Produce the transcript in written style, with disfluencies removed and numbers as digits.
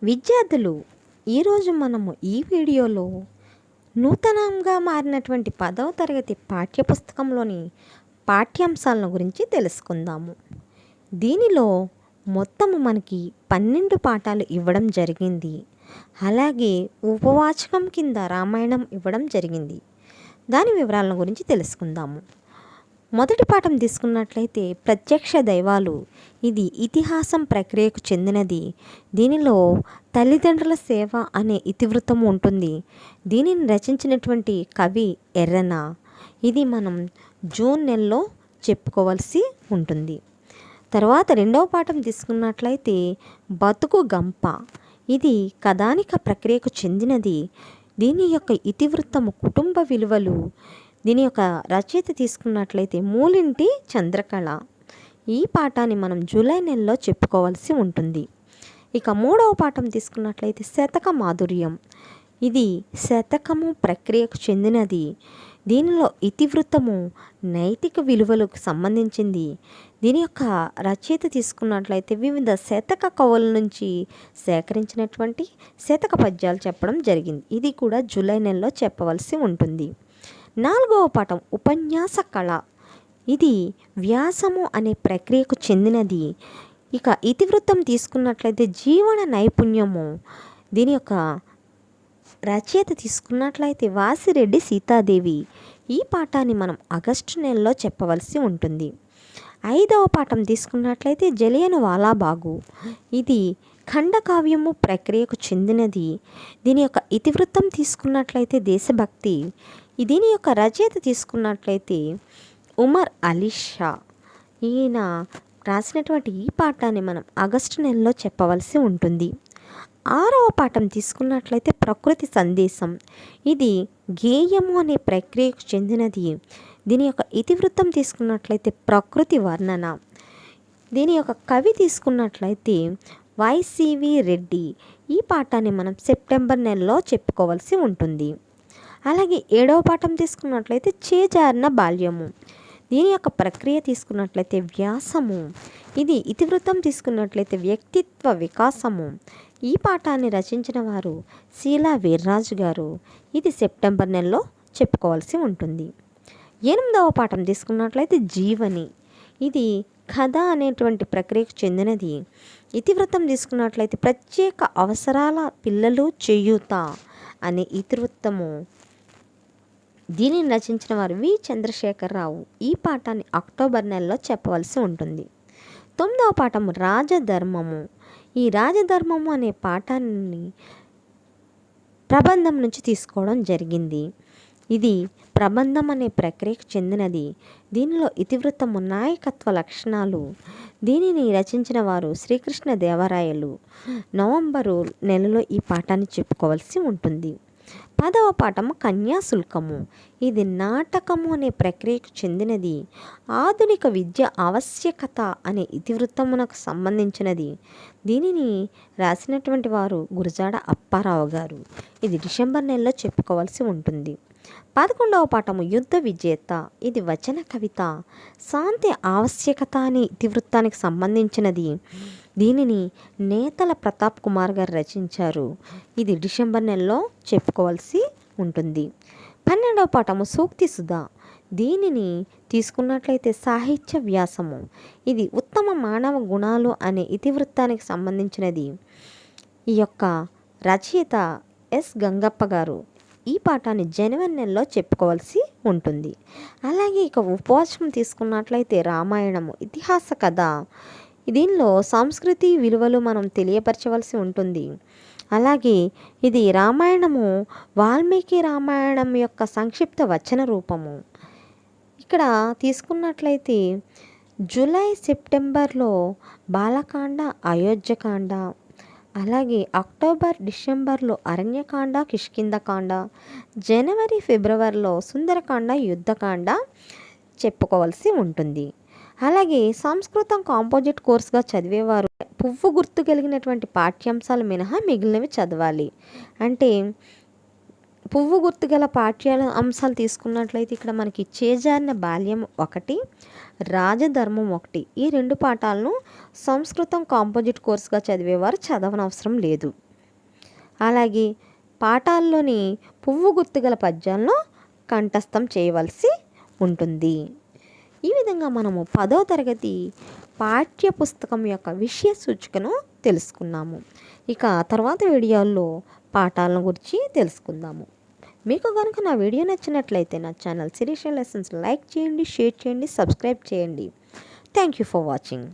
విద్యార్థులు, ఈరోజు మనము ఈ వీడియోలో నూతనంగా మారినటువంటి 10వ తరగతి పాఠ్యపుస్తకంలోని పాఠ్యాంశాలను గురించి తెలుసుకుందాము. దీనిలో మొత్తము మనకి 12 పాఠాలు ఇవ్వడం జరిగింది. అలాగే ఉపవాచకం కింద రామాయణం ఇవ్వడం జరిగింది. దాని వివరాలను గురించి తెలుసుకుందాము. మొదటి పాఠం తీసుకున్నట్లయితే ప్రత్యక్ష దైవాలు. ఇది ఇతిహాసం ప్రక్రియకు చెందినది. దీనిలో తల్లిదండ్రుల సేవ అనే ఇతివృత్తం ఉంటుంది. దీనిని రచించినటువంటి కవి ఎర్రన. ఇది మనం జూన్ నెలలో చెప్పుకోవాల్సి ఉంటుంది. తర్వాత రెండవ పాఠం తీసుకున్నట్లయితే బతుకు గంప. ఇది కథానిక ప్రక్రియకు చెందినది. దీని యొక్క ఇతివృత్తము కుటుంబ విలువలు. దీని యొక్క రచయిత తీసుకున్నట్లయితే మూలింటి చంద్రకళ. ఈ పాఠాన్ని మనం జూలై నెలలో చెప్పుకోవాల్సి ఉంటుంది. ఇక మూడవ పాఠం తీసుకున్నట్లయితే శతక మాధుర్యం. ఇది శతకము ప్రక్రియకు చెందినది. దీనిలో ఇతివృత్తము నైతిక విలువలకు సంబంధించింది. దీని యొక్క రచయిత తీసుకున్నట్లయితే వివిధ శతక కవుల నుంచి సేకరించినటువంటి శతక పద్యాలు చెప్పడం జరిగింది. ఇది కూడా జూలై నెలలో చెప్పవలసి ఉంటుంది. నాలుగవ పాఠం ఉపన్యాస కళ. ఇది వ్యాసము అనే ప్రక్రియకు చెందినది. ఇక ఇతివృత్తం తీసుకున్నట్లయితే జీవన నైపుణ్యము. దీని యొక్క రచయిత తీసుకున్నట్లయితే వాసిరెడ్డి సీతాదేవి. ఈ పాఠాన్ని మనం ఆగస్టు నెలలో చెప్పవలసి ఉంటుంది. ఐదవ పాఠం తీసుకున్నట్లయితే జలియన్ వాలాబాగు. ఇది ఖండకావ్యము ప్రక్రియకు చెందినది. దీని యొక్క ఇతివృత్తం తీసుకున్నట్లయితే దేశభక్తి. దీని యొక్క రచయిత తీసుకున్నట్లయితే ఉమర్ అలీ షా. ఈయన రాసినటువంటి ఈ పాఠాన్ని మనం ఆగస్టు నెలలో చెప్పవలసి ఉంటుంది. ఆరవ పాఠం తీసుకున్నట్లయితే ప్రకృతి సందేశం. ఇది గేయము అనే ప్రక్రియకు చెందినది. దీని యొక్క ఇతివృత్తం తీసుకున్నట్లయితే ప్రకృతి వర్ణన. దీని యొక్క కవి తీసుకున్నట్లయితే వైసివి రెడ్డి. ఈ పాఠాన్ని మనం సెప్టెంబర్ నెలలో చెప్పుకోవాల్సి ఉంటుంది. అలాగే ఏడవ పాఠం తీసుకున్నట్లయితే చేజారిన బాల్యము. దీని యొక్క ప్రక్రియ తీసుకున్నట్లయితే వ్యాసము. ఇది ఇతివృత్తం తీసుకున్నట్లయితే వ్యక్తిత్వ వికాసము. ఈ పాఠాన్ని రచించిన వారు శీలా వీర్రాజు గారు. ఇది సెప్టెంబర్ నెలలో చెప్పుకోవాల్సి ఉంటుంది. ఎనిమిదవ పాఠం తీసుకున్నట్లయితే జీవని. ఇది కథ అనేటువంటి ప్రక్రియకు చెందినది. ఇతివృత్తం తీసుకున్నట్లయితే ప్రత్యేక అవసరాల పిల్లలు చేయూత అనే ఇతివృత్తము. దీనిని రచించిన వారు వి చంద్రశేఖరరావు. ఈ పాఠాన్ని అక్టోబర్ నెలలో చెప్పవలసి ఉంటుంది. తొమ్మిదవ పాఠం రాజధర్మము. ఈ రాజధర్మము అనే పాఠాన్ని ప్రబంధం నుంచి తీసుకోవడం జరిగింది. ఇది ప్రబంధం అనే ప్రక్రియకు చెందినది. దీనిలో ఇతివృత్తము నాయకత్వ లక్షణాలు. దీనిని రచించిన వారు శ్రీకృష్ణ దేవరాయలు. నవంబరు నెలలో ఈ పాఠాన్ని చెప్పుకోవాల్సి ఉంటుంది. 10వ పాఠము కన్యాశుల్కము. ఇది నాటకము అనే ప్రక్రియకు చెందినది. ఆధునిక విద్య ఆవశ్యకత అనే ఇతివృత్తమునకు సంబంధించినది. దీనిని రాసినటువంటి వారు గురజాడ అప్పారావు గారు. ఇది డిసెంబర్ నెలలో చెప్పుకోవాల్సి ఉంటుంది. 11వ పాఠము యుద్ధ విజేత. ఇది వచన కవిత. శాంతి ఆవశ్యకత అనే ఇతివృత్తానికి సంబంధించినది. దీనిని నేతల ప్రతాప్ కుమార్ గారు రచించారు. ఇది డిసెంబర్ నెలలో చెప్పుకోవాల్సి ఉంటుంది. 12వ పాఠము సూక్తి సుధా. దీనిని తీసుకున్నట్లయితే సాహిత్య వ్యాసము. ఇది ఉత్తమ మానవ గుణాలు అనే ఇతివృత్తానికి సంబంధించినది. ఈ యొక్క రచయిత ఎస్ గంగప్ప గారు. ఈ పాఠాన్ని జనవరి నెలలో చెప్పుకోవాల్సి ఉంటుంది. అలాగే ఇక ఉపవాచకం తీసుకున్నట్లయితే రామాయణము ఇతిహాస కథ. దీనిలో సంస్కృతి విలువలు మనం తెలియపరచవలసి ఉంటుంది. అలాగే ఇది రామాయణము వాల్మీకి రామాయణం యొక్క సంక్షిప్త వచన రూపము. ఇక్కడ తీసుకున్నట్లయితే జూలై సెప్టెంబర్లో బాలకాండ అయోధ్యకాండ. అలాగే అక్టోబర్ డిసెంబర్లో అరణ్యకాండ కిష్కింధకాండ. జనవరి ఫిబ్రవరిలో సుందరకాండ యుద్ధకాండ చెప్పుకోవాల్సి ఉంటుంది. అలాగే సంస్కృతం కాంపోజిట్ కోర్సుగా చదివేవారు పువ్వు గుర్తు కలిగినటువంటి పాఠ్యాంశాలు మినహా మిగిలినవి చదవాలి. అంటే పువ్వు గుర్తుగల పాఠ్యాల అంశాలు తీసుకున్నట్లయితే ఇక్కడ మనకి చేజారిన బాల్యం ఒకటి, రాజధర్మం ఒకటి. ఈ రెండు పాఠాలను సంస్కృతం కాంపోజిట్ కోర్సుగా చదివేవారు చదవనవసరం లేదు. అలాగే పాఠాల్లోని పువ్వు గుర్తుగల పద్యాలను కంఠస్థం చేయవలసి ఉంటుంది. ఈ విధంగా మనము 10వ తరగతి పాఠ్య పుస్తకం యొక్క విషయ సూచికను తెలుసుకున్నాము. ఇక తర్వాత వీడియోల్లో పాఠాలను గురించి తెలుసుకుందాము. మీకు కనుక నా వీడియో నచ్చినట్లయితే నా ఛానల్ శిరీష లెసన్స్ లైక్ చేయండి, షేర్ చేయండి, సబ్స్క్రైబ్ చేయండి. Thank you for watching.